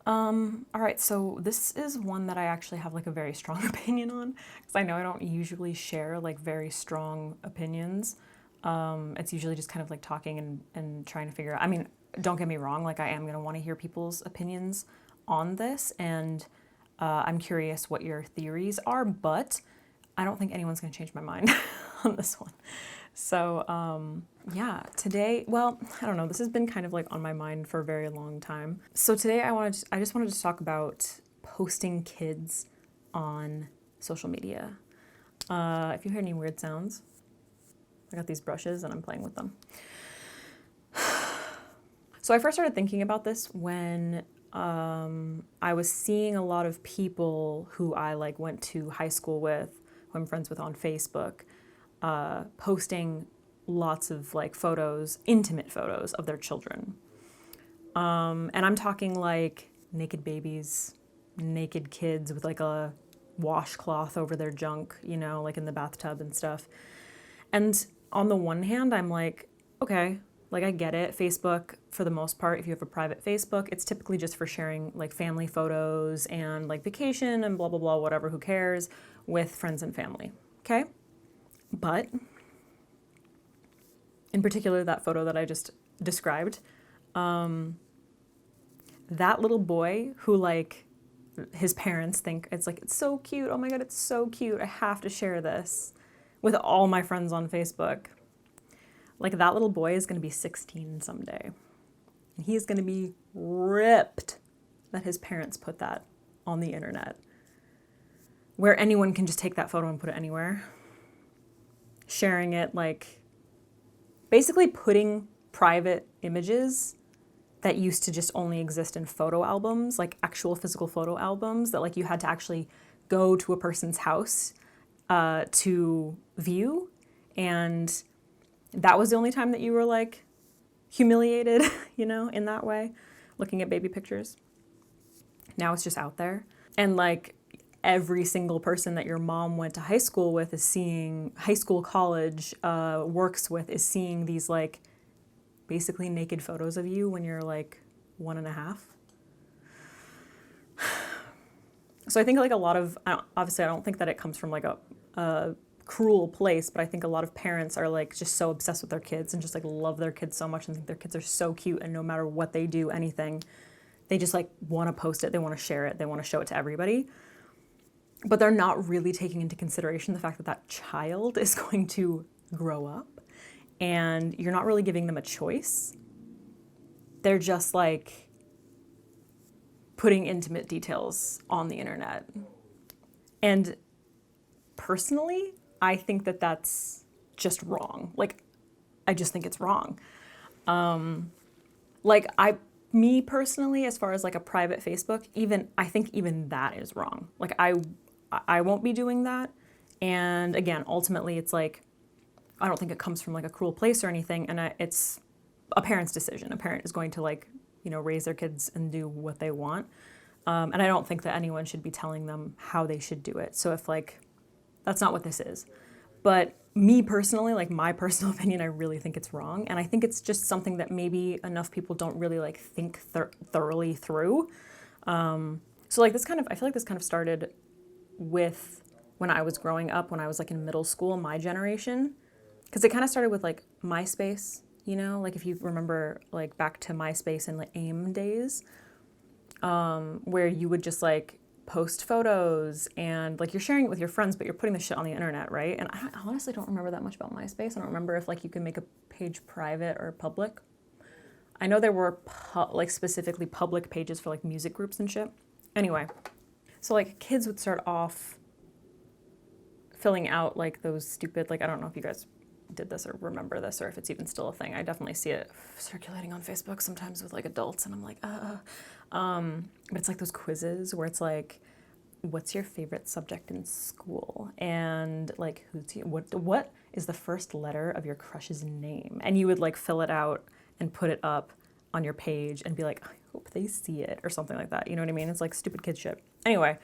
All right, so this is one that I actually have like a very strong opinion on because I know I don't usually share like very strong opinions. It's usually just kind of like talking and trying to figure out. I mean, don't get me wrong, like I am going to want to hear people's opinions on this, and I'm curious what your theories are, but I don't think anyone's going to change my mind on this one. So, yeah, today, well, I don't know, this has been kind of like on my mind for a very long time. So today I just wanted to talk about posting kids on social media. If you hear any weird sounds, I got these brushes and I'm playing with them. So I first started thinking about this when I was seeing a lot of people who I like went to high school with, who I'm friends with on Facebook, posting lots of like photos, intimate photos of their children. And I'm talking like naked babies, naked kids with like a washcloth over their junk, you know, like in the bathtub and stuff. And on the one hand, I'm like, okay, like I get it. Facebook, for the most part, if you have a private Facebook, it's typically just for sharing like family photos and like vacation and blah, blah, blah, whatever, who cares, with friends and family. Okay? But in particular, that photo that I just described, that little boy who like his parents think it's like, it's so cute. Oh my God, it's so cute. I have to share this with all my friends on Facebook. Like that little boy is going to be 16 someday. And he is going to be ripped that his parents put that on the internet, where anyone can just take that photo and put it anywhere. Sharing it, like basically putting private images that used to just only exist in photo albums, like actual physical photo albums that like you had to actually go to a person's house to view. And that was the only time that you were like humiliated, you know, in that way, looking at baby pictures. Now it's just out there. And like every single person that your mom went to high school with is seeing, high school, college, works with, is seeing these like basically naked photos of you when you're like 1.5. So I think like a lot of, obviously I don't think that it comes from like a cruel place, but I think a lot of parents are like just so obsessed with their kids and just like love their kids so much and think their kids are so cute, and no matter what they do, anything, they just like want to post it, they want to share it, they want to show it to everybody. But they're not really taking into consideration the fact that that child is going to grow up and you're not really giving them a choice. They're just like putting intimate details on the internet. And personally, I think that that's just wrong. Like, I just think it's wrong. Me personally, as far as like a private Facebook, I think even that is wrong. Like I won't be doing that. And again, ultimately it's like, I don't think it comes from like a cruel place or anything. And it's a parent's decision. A parent is going to like, you know, raise their kids and do what they want. And I don't think that anyone should be telling them how they should do it. So if like, that's not what this is. But me personally, like my personal opinion, I really think it's wrong. And I think it's just something that maybe enough people don't really like think thoroughly through. So like I feel like this kind of started with when I was growing up, when I was like in middle school, my generation. Because it kind of started with like MySpace, you know, like if you remember like back to MySpace and like AIM days, where you would just like post photos and like you're sharing it with your friends, but you're putting the shit on the internet, right? And I honestly don't remember that much about MySpace. I don't remember if like you can make a page private or public. I know there were like specifically public pages for like music groups and shit. Anyway, so like kids would start off filling out like those stupid, like I don't know if you guys did this or remember this or if it's even still a thing. I definitely see it circulating on Facebook sometimes with like adults and I'm like, but it's like those quizzes where it's like, what's your favorite subject in school? And like, what is the first letter of your crush's name? And you would like fill it out and put it up on your page and be like, I hope they see it or something like that. You know what I mean? It's like stupid kid shit. Anyway,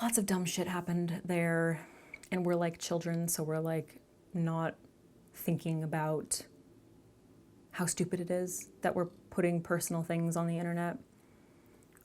lots of dumb shit happened there. And we're like children, so we're like not thinking about how stupid it is that we're putting personal things on the internet.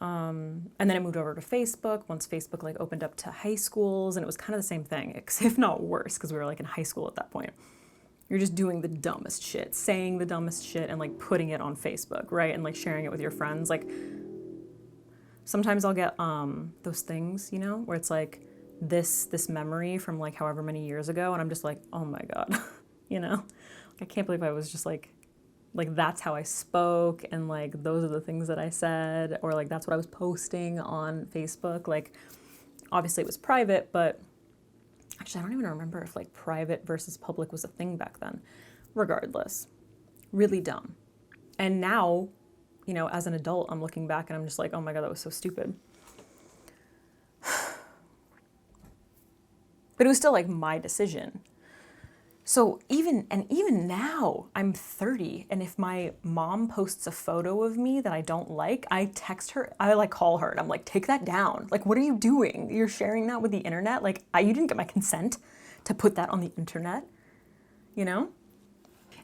And then it moved over to Facebook once Facebook like opened up to high schools, and it was kind of the same thing, if not worse, because we were like in high school at that point. You're just doing the dumbest shit, saying the dumbest shit, and like putting it on Facebook, right? And like sharing it with your friends. Like sometimes I'll get those things, you know, where it's like this memory from like however many years ago, and I'm just like, oh my God, you know? I can't believe I was just like that's how I spoke, and like those are the things that I said, or like that's what I was posting on Facebook. Like obviously it was private, but actually I don't even remember if like private versus public was a thing back then. Regardless, really dumb. And now, you know, as an adult, I'm looking back and I'm just like, oh my God, that was so stupid. But it was still like my decision. So even now, I'm 30, and if my mom posts a photo of me that I don't like, I text her, I like call her, and I'm like, take that down. Like, what are you doing? You're sharing that with the internet? Like, you didn't get my consent to put that on the internet, you know?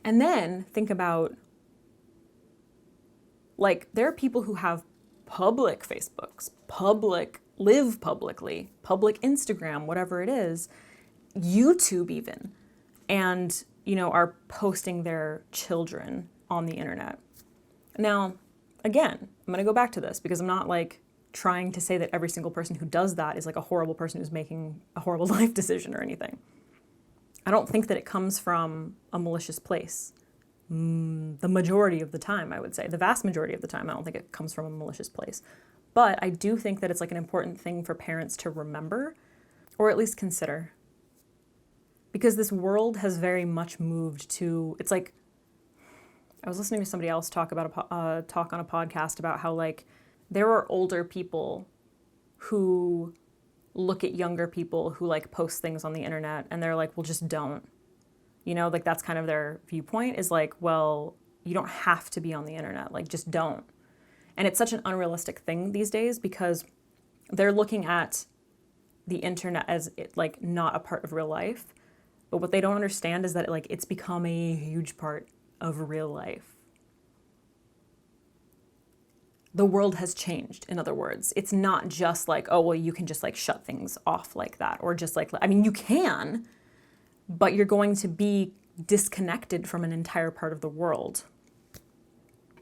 And then think about, like, there are people who have public Facebooks, live publicly, public Instagram, whatever it is, YouTube even, and, you know, are posting their children on the internet. Now, again, I'm going to go back to this because I'm not like trying to say that every single person who does that is like a horrible person who's making a horrible life decision or anything. I don't think that it comes from a malicious place. The majority of the time, I would say, the vast majority of the time, I don't think it comes from a malicious place. But I do think that it's like an important thing for parents to remember, or at least consider. Because this world has very much moved to, it's like, I was listening to somebody else talk about talk on a podcast about how like there are older people who look at younger people who like post things on the internet and they're like, well, just don't. You know, like that's kind of their viewpoint is like, well, you don't have to be on the internet, like just don't. And it's such an unrealistic thing these days because they're looking at the internet as like not a part of real life. But what they don't understand is that like it's become a huge part of real life. The world has changed, in other words. It's not just like, oh, well, you can just like shut things off like that. Or just like, I mean, you can, but you're going to be disconnected from an entire part of the world.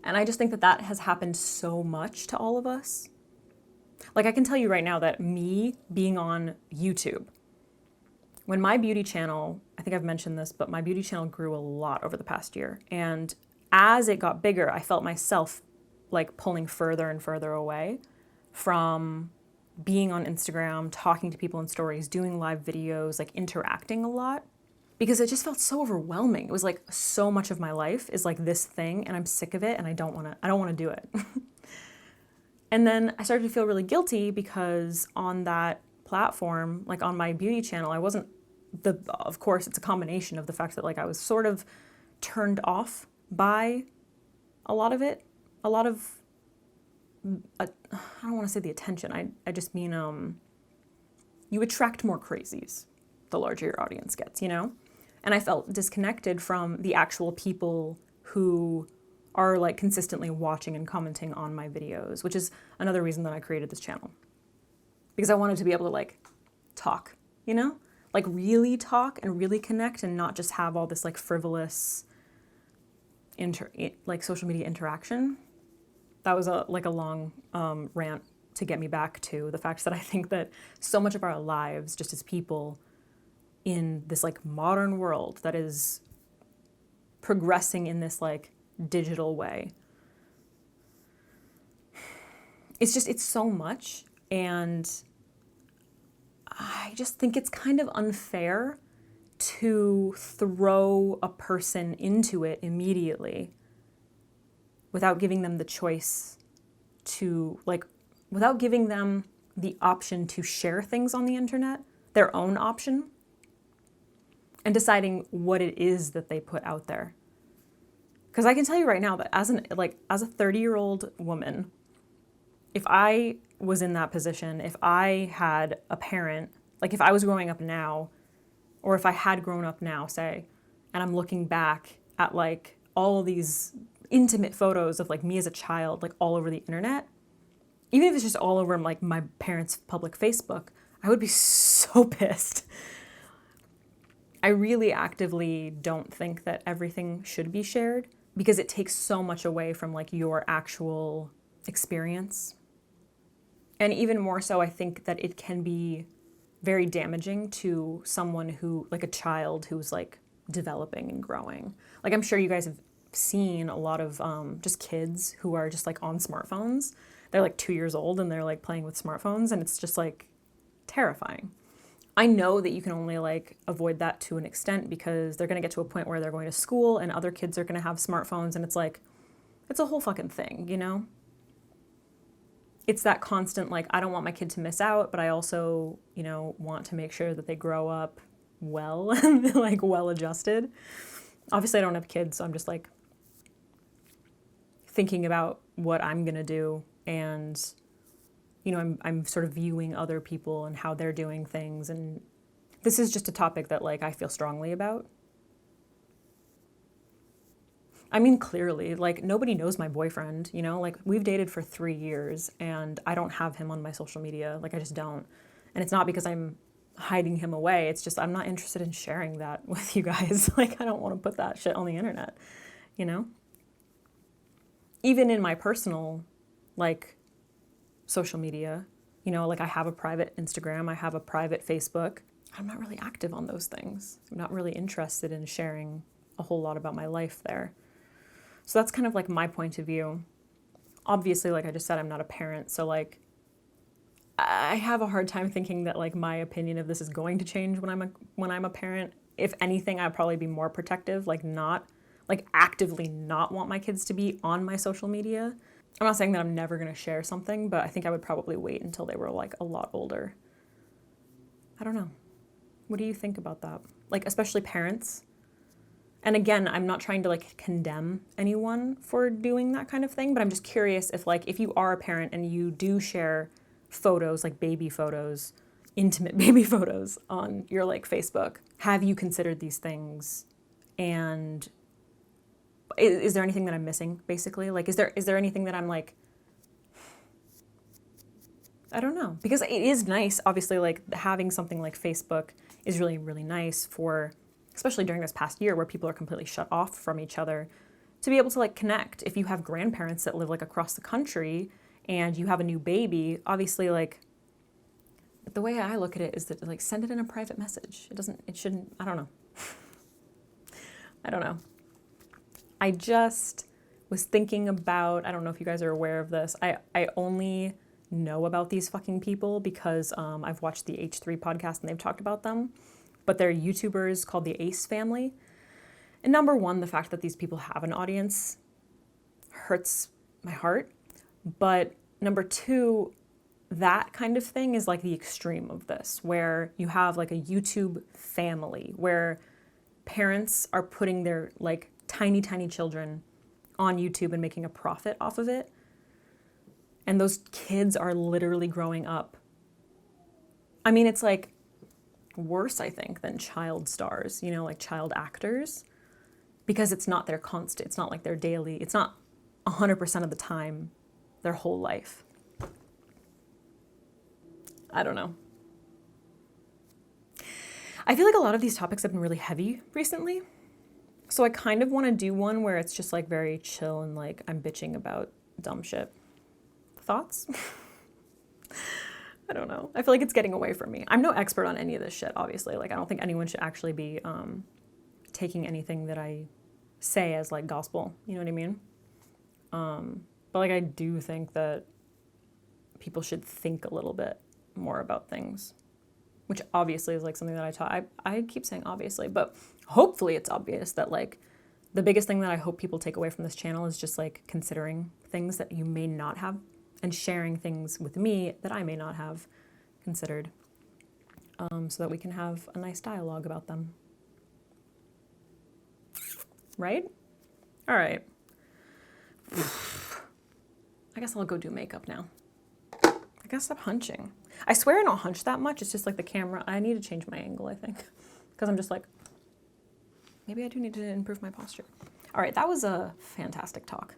And I just think that that has happened so much to all of us. Like I can tell you right now that me being on YouTube, when my beauty channel, I think I've mentioned this, but my beauty channel grew a lot over the past year. And as it got bigger, I felt myself like pulling further and further away from being on Instagram, talking to people in stories, doing live videos, like interacting a lot, because it just felt so overwhelming. It was like so much of my life is like this thing and I'm sick of it and I don't want to do it. And then I started to feel really guilty because on that platform, like on my beauty channel, I wasn't of course it's a combination of the fact that like I was sort of turned off by a lot of it, a lot of, I don't want to say the attention. I just mean, you attract more crazies the larger your audience gets, you know? And I felt disconnected from the actual people who are like consistently watching and commenting on my videos, which is another reason that I created this channel. Because I wanted to be able to like talk, you know? Like really talk and really connect and not just have all this like frivolous like social media interaction. That was a long rant to get me back to the fact that I think that so much of our lives just as people in this like modern world that is progressing in this like digital way. It's so much, and I just think it's kind of unfair to throw a person into it immediately without giving them the choice to, like, without giving them the option to share things on the internet, their own option, and deciding what it is that they put out there. Because I can tell you right now that as a 30-year-old woman, if I was in that position, if I had a parent, like if I was growing up now, or if I had grown up now, say, and I'm looking back at like all of these intimate photos of like me as a child, like all over the internet, even if it's just all over like my parents' public Facebook, I would be so pissed. I really actively don't think that everything should be shared because it takes so much away from like your actual experience. And even more so, I think that it can be very damaging to someone who, like a child who's like developing and growing. Like I'm sure you guys have seen a lot of just kids who are just like on smartphones. They're like 2 years old and they're like playing with smartphones, and it's just like terrifying. I know that you can only like avoid that to an extent because they're going to get to a point where they're going to school and other kids are going to have smartphones, and it's like, it's a whole fucking thing, you know? It's that constant, like, I don't want my kid to miss out, but I also, you know, want to make sure that they grow up well and like well adjusted. Obviously, I don't have kids, so I'm just like thinking about what I'm going to do, and you know, I'm sort of viewing other people and how they're doing things. And this is just a topic that like I feel strongly about. I mean, clearly, like nobody knows my boyfriend, you know, like we've dated for 3 years and I don't have him on my social media. Like I just don't. And it's not because I'm hiding him away. It's just I'm not interested in sharing that with you guys. Like I don't want to put that shit on the internet, you know? Even in my personal, like, social media, you know, like I have a private Instagram, I have a private Facebook. I'm not really active on those things. I'm not really interested in sharing a whole lot about my life there. So that's kind of like my point of view. Obviously, like I just said, I'm not a parent, so like I have a hard time thinking that like my opinion of this is going to change when I'm a parent. If anything, I'd probably be more protective, like not like actively not want my kids to be on my social media. I'm not saying that I'm never going to share something, but I think I would probably wait until they were like a lot older. I don't know. What do you think about that? Like, especially parents. And again, I'm not trying to like condemn anyone for doing that kind of thing, but I'm just curious if like, if you are a parent and you do share photos, like baby photos, intimate baby photos on your like Facebook, have you considered these things? And is there anything that I'm missing, basically? Like, is there anything that I'm like, I don't know. Because it is nice, obviously, like having something like Facebook is really, really nice for, especially during this past year where people are completely shut off from each other, to be able to like connect. If you have grandparents that live like across the country and you have a new baby, obviously like, the way I look at it is that like send it in a private message. It shouldn't, I don't know. I don't know. I just was thinking about, I don't know if you guys are aware of this. I only know about these fucking people because I've watched the H3 podcast and they've talked about them. But they're YouTubers called the Ace family. And number one, the fact that these people have an audience hurts my heart. But number two, that kind of thing is like the extreme of this, where you have like a YouTube family where parents are putting their like tiny, tiny children on YouTube and making a profit off of it. And those kids are literally growing up. I mean, it's like worse, I think, than child stars, you know, like child actors, because it's not their constant, it's not like their daily, it's not 100% of the time, their whole life. I don't know. I feel like a lot of these topics have been really heavy recently. So I kind of want to do one where it's just like very chill and like I'm bitching about dumb shit. Thoughts? I don't know. I feel like it's getting away from me. I'm no expert on any of this shit, obviously. Like I don't think anyone should actually be taking anything that I say as like gospel. You know what I mean? But like I do think that people should think a little bit more about things, which obviously is like something that I taught. I keep saying obviously, but hopefully it's obvious that like the biggest thing that I hope people take away from this channel is just like considering things that you may not have and sharing things with me that I may not have considered, so that we can have a nice dialogue about them. Right? All right. I guess I'll go do makeup now. I gotta stop hunching. I swear I don't hunch that much. It's just like the camera. I need to change my angle, I think. Because I'm just like, maybe I do need to improve my posture. All right, that was a fantastic talk.